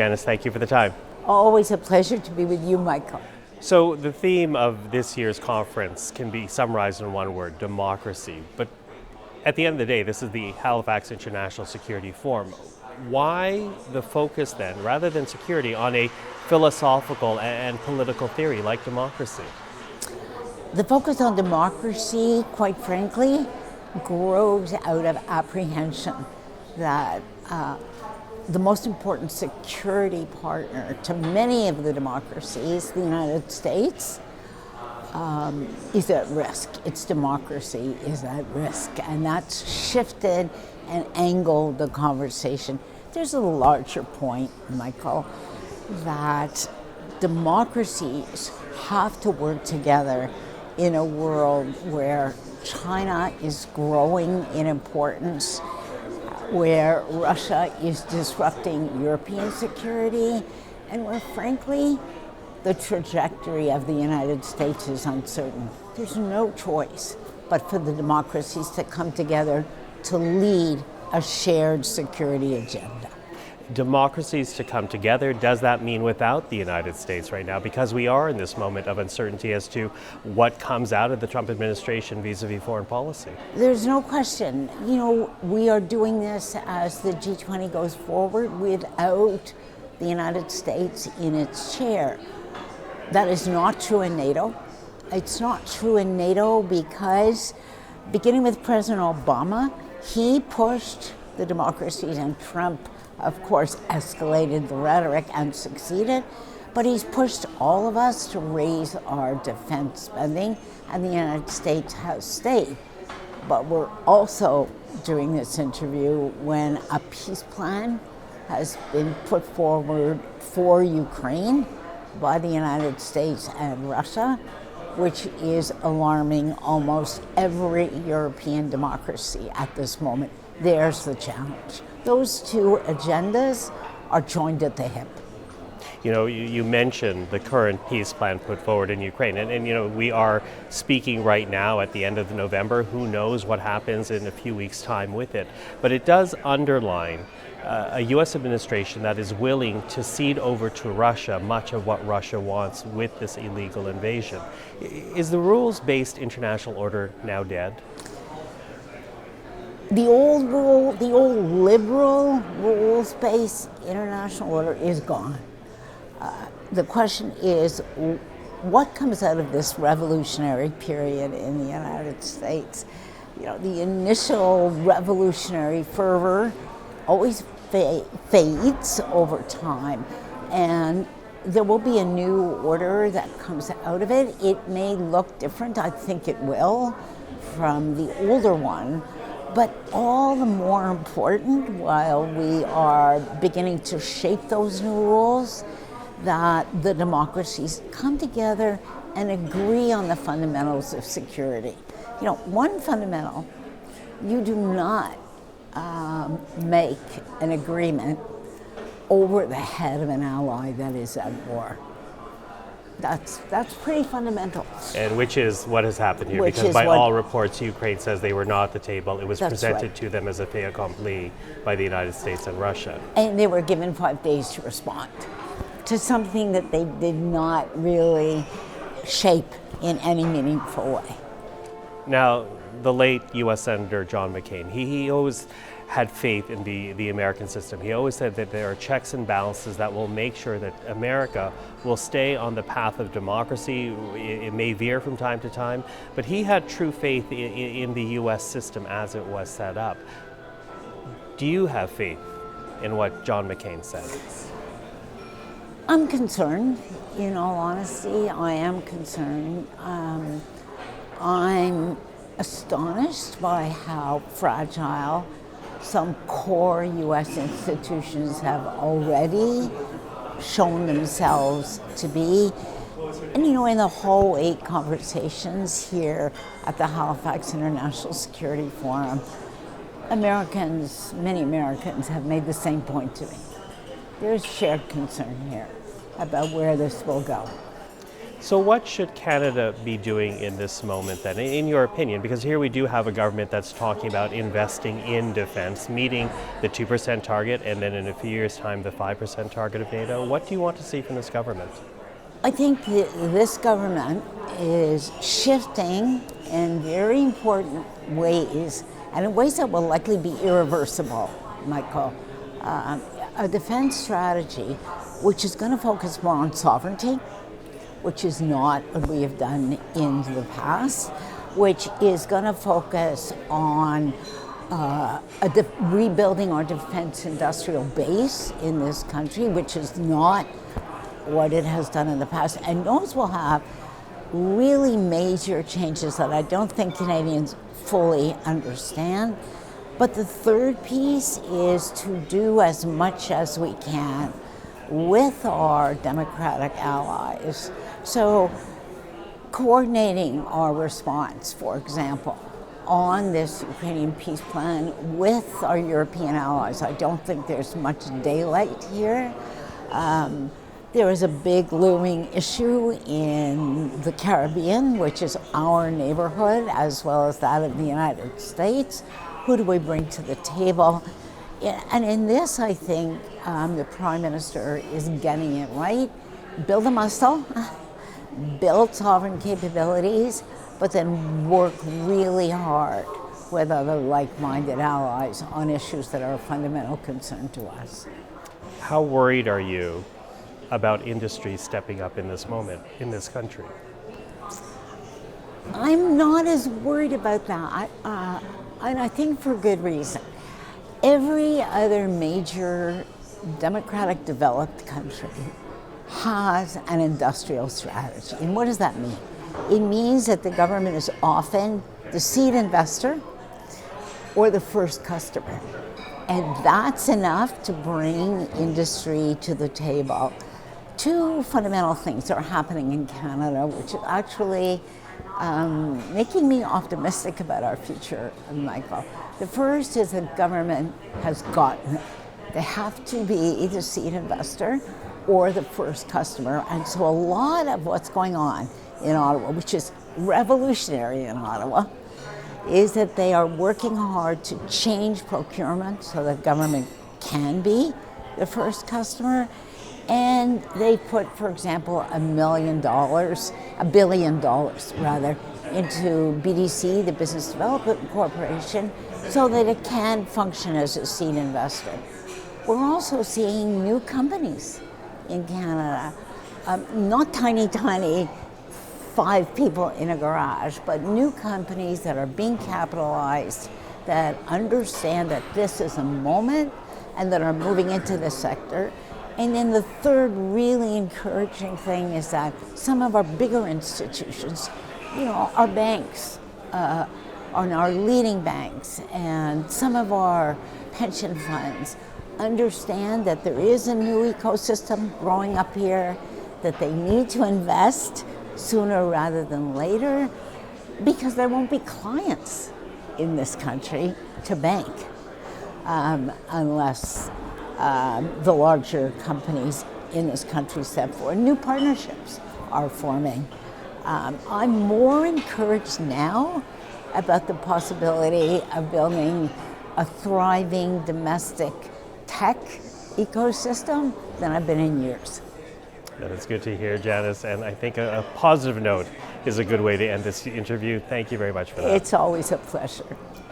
Janice, thank you for the time. Always a pleasure to be with you, Michael. So the theme of this year's conference can be summarized in one word: democracy. But at the end of the day, this is the Halifax International Security Forum. Why the focus then, rather than security, on a philosophical and political theory like democracy? The focus on democracy, quite frankly, grows out of apprehension that the most important security partner to many of the democracies, the United States, is at risk. Its democracy is at risk, and that's shifted and angled the conversation. There's a larger point, Michael, that democracies have to work together in a world where China is growing in importance, where Russia is disrupting European security, and where, frankly, the trajectory of the United States is uncertain. There's no choice but for the democracies to come together to lead a shared security agenda. Democracies to come together, does that mean without the United States right now? Because we are in this moment of uncertainty as to what comes out of the Trump administration vis-a-vis foreign policy. There's no question. You know, we are doing this as the G20 goes forward without the United States in its chair. That is not true in NATO. It's not true in NATO because, beginning with President Obama, he pushed the democracies, and Trump, of course, escalated the rhetoric and succeeded, but he's pushed all of us to raise our defense spending, and the United States has stayed. But we're also doing this interview when a peace plan has been put forward for Ukraine by the United States and Russia, which is alarming almost every European democracy at this moment. There's the challenge. Those two agendas are joined at the hip. You know, you mentioned the current peace plan put forward in Ukraine, and you know, we are speaking right now at the end of November. Who knows what happens in a few weeks' time with it? But it does underline a U.S. administration that is willing to cede over to Russia much of what Russia wants with this illegal invasion. Is the rules-based international order now dead? The old liberal rules-based international order is gone. The question is, what comes out of this revolutionary period in the United States? You know, the initial revolutionary fervor always fades over time, and there will be a new order that comes out of it. It may look different, I think it will, from the older one. But all the more important, while we are beginning to shape those new rules, that the democracies come together and agree on the fundamentals of security. You know, one fundamental: you do not make an agreement over the head of an ally that is at war. That's pretty fundamental. And which is what has happened here, because by all reports, Ukraine says they were not at the table. It was presented to them as a fait accompli by the United States and Russia. And they were given 5 days to respond to something that they did not really shape in any meaningful way. Now, the late U.S. Senator John McCain, he always had faith in the American system. He always said that there are checks and balances that will make sure that America will stay on the path of democracy. It may veer from time to time, but he had true faith in the U.S. system as it was set up. Do you have faith in what John McCain said? I'm concerned, in all honesty. I am concerned. I'm astonished by how fragile some core U.S. institutions have already shown themselves to be. And you know, in the whole 8 conversations here at the Halifax International Security Forum, many Americans have made the same point to me. There's shared concern here about where this will go. So what should Canada be doing in this moment then, in your opinion? Because here we do have a government that's talking about investing in defense, meeting the 2% target, and then in a few years' time, the 5% target of NATO. What do you want to see from this government? I think this government is shifting in very important ways, and in ways that will likely be irreversible, Michael. A defense strategy which is going to focus more on sovereignty, which is not what we have done in the past, which is going to focus on rebuilding our defense industrial base in this country, which is not what it has done in the past. And those will have really major changes that I don't think Canadians fully understand. But the third piece is to do as much as we can with our democratic allies. So coordinating our response, for example, on this Ukrainian peace plan with our European allies. I don't think there's much daylight here. There is a big looming issue in the Caribbean, which is our neighborhood, as well as that of the United States. Who do we bring to the table? And in this, I think the Prime Minister is getting it right. Build a muscle, build sovereign capabilities, but then work really hard with other like-minded allies on issues that are of fundamental concern to us. How worried are you about industry stepping up in this moment in this country? I'm not as worried about that, and I think for good reason. Every other major democratic developed country has an industrial strategy. And what does that mean? It means that the government is often the seed investor or the first customer. And that's enough to bring industry to the table. Two fundamental things are happening in Canada, which is actually making me optimistic about our future, Michael. The first is the government has gotten it. They have to be the seed investor or the first customer. And so a lot of what's going on in Ottawa, which is revolutionary in Ottawa, is that they are working hard to change procurement so that government can be the first customer. And they put, for example, $1 billion rather, into BDC, the Business Development Corporation, so that it can function as a seed investor. We're also seeing new companies in Canada, not tiny, 5 people in a garage, but new companies that are being capitalized, that understand that this is a moment and that are moving into the sector. And then the third really encouraging thing is that some of our bigger institutions, our banks, our leading banks, and some of our pension funds understand that there is a new ecosystem growing up here, that they need to invest sooner rather than later, because there won't be clients in this country to bank unless the larger companies in this country step forward. New partnerships are forming. I'm more encouraged now about the possibility of building a thriving domestic tech ecosystem than I've been in years. That is good to hear, Janice, and I think a positive note is a good way to end this interview. Thank you very much for that. It's always a pleasure.